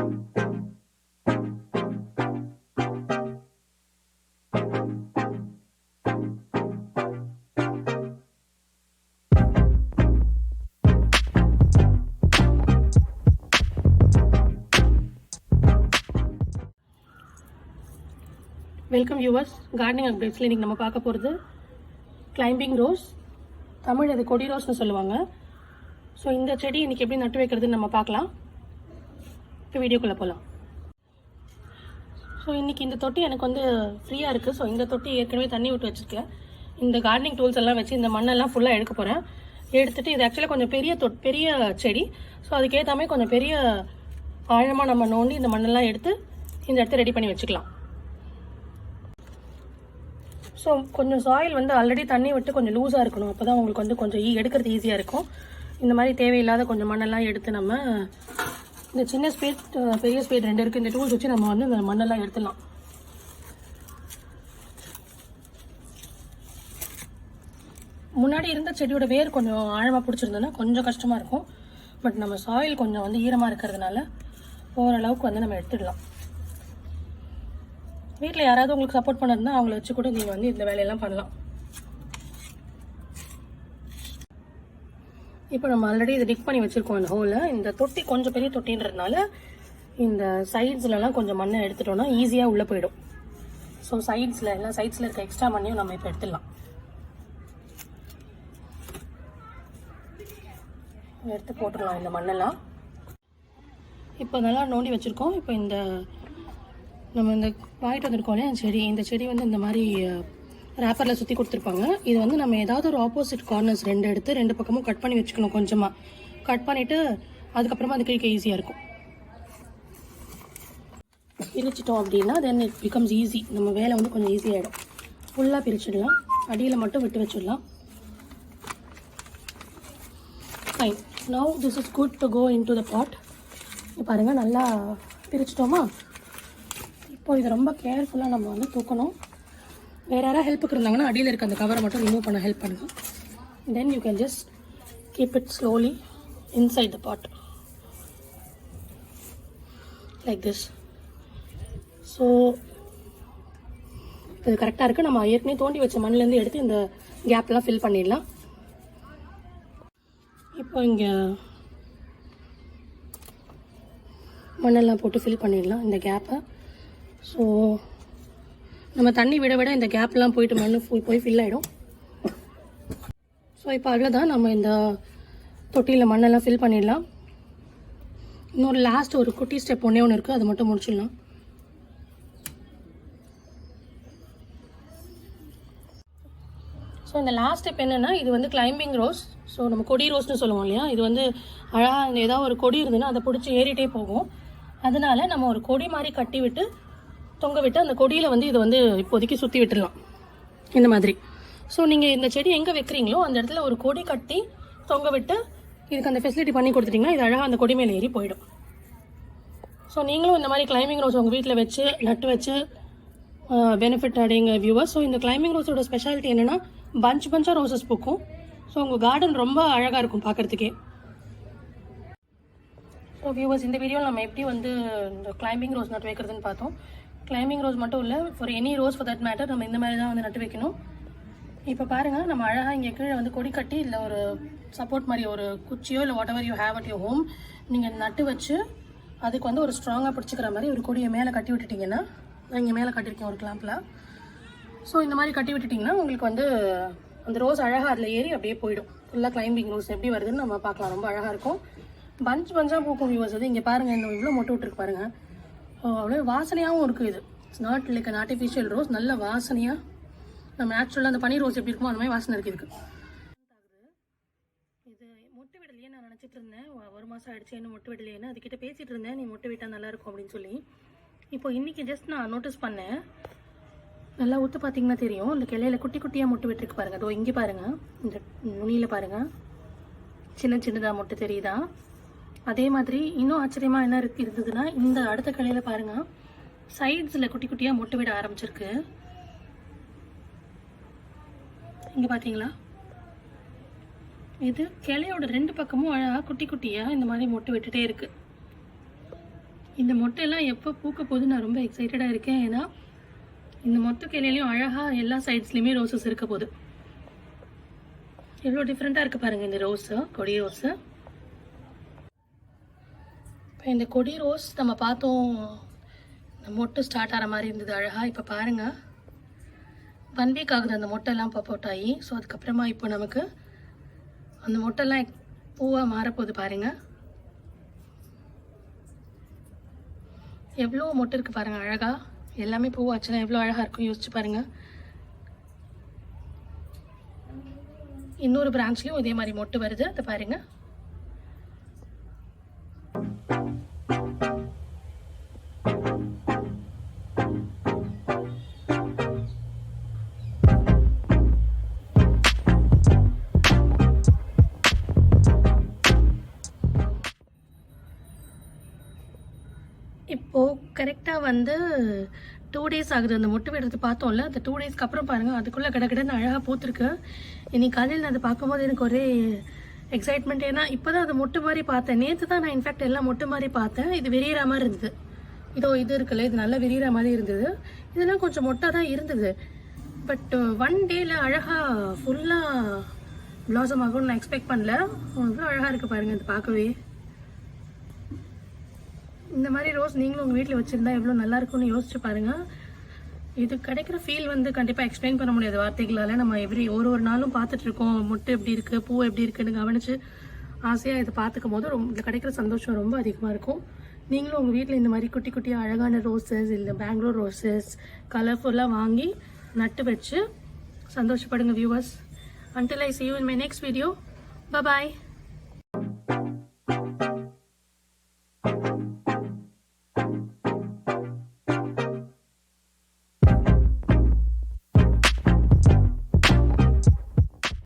Welcome viewers. Gardening அப்டேட்ஸில் இன்றைக்கி நம்ம பார்க்க போகிறது கிளைம்பிங் ரோஸ். தமிழ் அது கொடி ரோஸ்னு சொல்லுவாங்க. ஸோ இந்த செடி இன்றைக்கி எப்படி நட்டு வைக்கிறதுன்னு நம்ம பார்க்கலாம். இப்போ வீடியோக்குள்ளே போகலாம். ஸோ இன்றைக்கி இந்த தொட்டி எனக்கு வந்து ஃப்ரீயாக இருக்குது. ஸோ இந்த தொட்டி ஏற்கனவே தண்ணி விட்டு வச்சுருக்கேன். இந்த கார்டனிங் டூல்ஸ் எல்லாம் வச்சு இந்த மண்ணெல்லாம் ஃபுல்லாக எடுக்க போகிறேன். எடுத்துகிட்டு இது ஆக்சுவலாக கொஞ்சம் பெரிய செடி. ஸோ அதுக்கேற்றாமே கொஞ்சம் பெரிய ஆழமாக நம்ம நோண்டி இந்த மண்ணெல்லாம் எடுத்து இந்த இடத்த ரெடி பண்ணி வச்சுக்கலாம். ஸோ கொஞ்சம் சாயில் வந்து ஆல்ரெடி தண்ணி விட்டு கொஞ்சம் லூஸாக இருக்கணும். அப்போ தான் உங்களுக்கு வந்து கொஞ்சம் எடுக்கிறது ஈஸியாக இருக்கும். இந்த மாதிரி தேவையில்லாத கொஞ்சம் மண்ணெல்லாம் எடுத்து நம்ம இந்த சின்ன ஸ்பீட் பெரிய ஸ்பீட் 2 இருக்குது. இந்த டூல்ஸ் வச்சு நம்ம வந்து இந்த மண்ணெல்லாம் எடுத்துடலாம். முன்னாடி இருந்த செடியோட வேர் கொஞ்சம் ஆழமாக பிடிச்சிருந்தோன்னா கொஞ்சம் கஷ்டமாக இருக்கும். பட் நம்ம சாயில் கொஞ்சம் வந்து ஈரமாக இருக்கிறதுனால ஓரளவுக்கு வந்து நம்ம எடுத்துடலாம். வீட்டில் யாராவது உங்களுக்கு சப்போர்ட் பண்ணதுன்னா அவங்கள வச்சு கூட நீங்கள் வந்து இந்த வேலையெல்லாம் பண்ணலாம். இப்போ நம்ம ஆல்ரெடி இதை டிக் பண்ணி வச்சுருக்கோம். இந்த ஹோலை. இந்த தொட்டி கொஞ்சம் பெரிய தொட்டின்றதுனால இந்த சைட்ஸ்லலாம் கொஞ்சம் மண்ணை எடுத்துட்டோம்னா ஈஸியாக உள்ளே போயிடும். ஸோ எல்லாம் சைட்ஸில் இருக்க எக்ஸ்ட்ரா மண்ணையும் நம்ம இப்போ எடுத்துடலாம். எடுத்து போட்டுடலாம் இந்த மண்ணெல்லாம். இப்போ நல்லா நோண்டி வச்சுருக்கோம். இப்போ நம்ம இந்த வாங்கிட்டு வந்திருக்கோம் இல்லையா செடி, இந்த செடி வந்து இந்த மாதிரி ரேப்பரில் சுற்றி கொடுத்துருப்பாங்க. இது வந்து நம்ம ஏதாவது ஒரு ஆப்போசிட் கார்னர்ஸ் 2 எடுத்து 2 பக்கமும் கட் பண்ணி வச்சுக்கணும். கொஞ்சமாக கட் பண்ணிவிட்டு அதுக்கப்புறமா அது கிழிக்க ஈஸியாக இருக்கும். பிரிச்சிட்டோம் அப்படின்னா தென் இட் பிகம்ஸ் ஈஸி. நம்ம வேலை வந்து கொஞ்சம் ஈஸியாகிடும். ஃபுல்லாக பிரிச்சிடலாம். அடியில் மட்டும் விட்டு வச்சிடலாம். Fine. Now this is good to go into the pot. பாருங்கள், நல்லா பிரிச்சிட்டோமா? இப்போ இது ரொம்ப கேர்ஃபுல்லாக நம்ம வந்து தூக்கணும். வேறு யாராவது ஹெல்ப்புக்கு இருந்தாங்கன்னா அடியில் இருக்க அந்த கவரை மட்டும் ரிமூவ் பண்ண ஹெல்ப் பண்ணுங்கள். Then you can just keep it slowly inside the pot like this. So இது கரெக்டாக இருக்குது. நம்ம ஏற்கனவே தோண்டி வச்ச மண்ணிலேருந்து எடுத்து இந்த கேப்லாம் ஃபில் பண்ணிடலாம். இப்போ இங்கே மண்ணெல்லாம் போட்டு ஃபில் பண்ணிடலாம் இந்த கேப்பை. ஸோ நம்ம தண்ணி விட இந்த கேப்லாம் போயிட்டு மண் போய் ஃபில் ஆகிடும். ஸோ இப்போ அவ்வளோதான். நம்ம இந்த தொட்டியில் மண்ணெல்லாம் ஃபில் பண்ணிடலாம். இன்னொரு லாஸ்ட் ஒரு குட்டி ஸ்டெப் ஒன்று இருக்குது, அதை மட்டும் முடிச்சிடலாம். ஸோ இந்த லாஸ்ட் ஸ்டெப் என்னென்னா, இது வந்து கிளைம்பிங் ரோஸ். ஸோ நம்ம கொடி ரோஸ்னு சொல்லுவோம் இல்லையா, இது வந்து அழகாக ஏதாவது ஒரு கொடி இருந்ததுன்னா அதை பிடிச்சி ஏறிட்டே போகும். அதனால நம்ம ஒரு கொடி மாதிரி கட்டி விட்டு தொங்க விட்டு அந்த கொடியில் வந்து இதை வந்து இப்போதைக்கு சுற்றி விட்டுடலாம் இந்த மாதிரி. ஸோ நீங்கள் இந்த செடி எங்கே வைக்கிறீங்களோ அந்த இடத்துல ஒரு கொடி கட்டி தொங்க விட்டு இதுக்கு அந்த ஃபெசிலிட்டி பண்ணி கொடுத்துட்டிங்கன்னா இது அழகாக அந்த கொடி மேலே ஏறி போயிடும். ஸோ நீங்களும் இந்த மாதிரி கிளைம்பிங் ரோஸ் உங்கள் வீட்டில் வச்சு நட்டு வச்சு பெனிஃபிட் அடைங்க வியூவர்ஸ். ஸோ இந்த கிளைம்பிங் ரோஸோட ஸ்பெஷாலிட்டி என்னென்னா பஞ்சாக ரோசஸ் பூக்கும். ஸோ உங்கள் கார்டன் ரொம்ப அழகாக இருக்கும் பார்க்குறதுக்கே. ஸோ வியூவர்ஸ், இந்த வீடியோவில் நம்ம எப்படி வந்து இந்த கிளைம்பிங் ரோஸ் நட்டு வைக்கிறதுன்னு பார்த்தோம். கிளைம்பிங் ரோஸ் மட்டும் இல்லை, for any rose for that matter நம்ம இந்த மாதிரி தான் வந்து நட்டு வைக்கணும். இப்போ பாருங்கள், நம்ம அழகாக இங்கே கீழே வந்து கொடி கட்டி இல்லை ஒரு சப்போர்ட் மாதிரி ஒரு குச்சியோ இல்லை whatever you have at your home நீங்கள் நட்டு வச்சு அதுக்கு வந்து ஒரு ஸ்ட்ராங்காக பிடிச்சிக்கிற மாதிரி ஒரு கொடியை மேலே கட்டி விட்டுட்டிங்கன்னா, நான் இங்கே மேலே கட்டியிருக்கேன் ஒரு கிளாம்பில். ஸோ இந்த மாதிரி கட்டி விட்டுட்டிங்கன்னா உங்களுக்கு வந்து அந்த ரோஸ் அழகாக அதில் ஏறி அப்படியே போயிடும். ஃபுல்லாக கிளைம்பிங் ரோஸ் எப்படி வருதுன்னு நம்ம பார்க்கலாம். ரொம்ப அழகாக இருக்கும். பஞ்சாக பூக்கும் வியூவர்ஸ். அது இங்கே பாருங்கள், இன்னும் இவ்வளோ மொட்டை விட்டுருக்கு பாருங்கள். அவ்வளோ வாசனையாகவும் இருக்குது. இது it's not like an artificial rose. நல்ல வாசனையாக நம்ம நேச்சுரலாக அந்த பனி ரோஸ் எப்படி இருக்குமோ அந்த மாதிரி வாசனை இருக்குது. இது மொட்டை விடலையே நான் நினச்சிட்டு இருந்தேன். 1 மாதம் ஆகிடுச்சு இன்னும் மொட்டை விடலையேன்னு அதுக்கிட்ட பேசிகிட்டு இருந்தேன். நீ மொட்டை விட்டால் நல்லாயிருக்கும் அப்படின்னு சொல்லி. இப்போ இன்றைக்கி ஜஸ்ட் நான் நோட்டீஸ் பண்ணேன். நல்லா ஊற்று பார்த்தீங்கன்னா தெரியும். இந்த கிளையில் குட்டி குட்டியாக மொட்டை விட்டுருக்கு பாருங்கள். அதோ இங்கே பாருங்கள், இந்த நுனியில் பாருங்கள், சின்னதாக மொட்டை தெரியுதா? அதே மாதிரி இன்னும் ஆச்சரியமாக என்ன இருந்ததுன்னா, இந்த அடுத்த கிளையில் பாருங்கள், சைட்ஸில் குட்டி குட்டியாக மொட்டை விட ஆரம்பிச்சிருக்கு. இங்கே பார்த்தீங்களா? இது கிளையோட 2 பக்கமும் அழகாக குட்டி குட்டியாக இந்த மாதிரி மொட்டை விட்டுட்டே இருக்குது. இந்த மொட்டையெல்லாம் எப்போ பூக்க போகுது நான் ரொம்ப எக்ஸைட்டடாக இருக்கேன். ஏன்னா இந்த மொத்த கிளையிலையும் அழகாக எல்லா சைட்ஸ்லையுமே ரோசஸ் இருக்க போகுது. எவ்வளோ டிஃப்ரெண்ட்டாக இருக்குது பாருங்கள் இந்த ரோஸு, கொடி ரோஸு. இப்போ இந்த கொடி ரோஸ் நம்ம பார்த்தோம், இந்த மொட்டு ஸ்டார்ட் ஆகிற மாதிரி இருந்தது அழகாக. இப்போ பாருங்கள் 1 வீக் ஆகுது அந்த மொட்டைலாம் இப்போ போட்டாயி. ஸோ அதுக்கப்புறமா இப்போ நமக்கு அந்த மொட்டைலாம் பூவாக மாறப்போகுது பாருங்கள். எவ்வளோ மொட்டை இருக்குது பாருங்கள் அழகாக. எல்லாமே பூவாச்சுன்னா எவ்வளோ அழகாக இருக்கும் யோசிச்சு பாருங்கள். இன்னொரு பிரான்ச்லேயும் இதே மாதிரி மொட்டு வருது, அதை பாருங்கள். இப்போது கரெக்டாக வந்து 2 days ஆகுது அந்த மொட்டு விடுறது பார்த்தோம்ல. அந்த 2 daysக்கு அப்புறம் பாருங்கள் அதுக்குள்ளே கடகடன்னு அழகாக பூத்துருக்கு. இன்னைக்கு காலையில் நான் அதை பார்க்கும்போது எனக்கு ஒரே எக்ஸைட்மெண்ட். ஏன்னா இப்போ தான் அது மொட்டு மாதிரி பார்த்தேன். நேற்று தான் நான் இன்ஃபேக்ட் எல்லாம் மொட்டு மாதிரி பார்த்தேன். இது விரிகிற மாதிரி இருந்தது. இது இருக்குல்ல, இது நல்லா விரிகிற மாதிரி இருந்தது. இதெல்லாம் கொஞ்சம் மொட்டாக தான் இருந்தது. பட் 1 டேயில் அழகாக ஃபுல்லாக ப்ளாசம் ஆகும்னு நான் எக்ஸ்பெக்ட் பண்ணல. அவ்வளோ அழகாக இருக்குது பாருங்கள் இது பார்க்கவே. இந்த மாதிரி ரோஸ் நீங்களும் உங்கள் வீட்டில் வச்சுருந்தா எவ்வளோ நல்லாயிருக்கும்னு யோசிச்சு பாருங்கள். இது கிடைக்கிற ஃபீல் வந்து கண்டிப்பாக எக்ஸ்பிளைன் பண்ண முடியாது வார்த்தைகளால். நம்ம ஒரு நாளும் பார்த்துட்ருக்கோம் மொட்டு எப்படி இருக்குது, பூ எப்படி இருக்குன்னு கவனித்து ஆசையாக இதை பார்த்துக்கும் போது இதில் கிடைக்கிற சந்தோஷம் ரொம்ப அதிகமாக இருக்கும். நீங்களும் உங்கள் வீட்டில் இந்த மாதிரி குட்டி குட்டியாக அழகான ரோசஸ் இல்லை பெங்களூர் ரோசஸ் கலர்ஃபுல்லாக வாங்கி நட்டு வச்சு சந்தோஷப்படுங்க viewers. Until I see you in my next video, bye bye.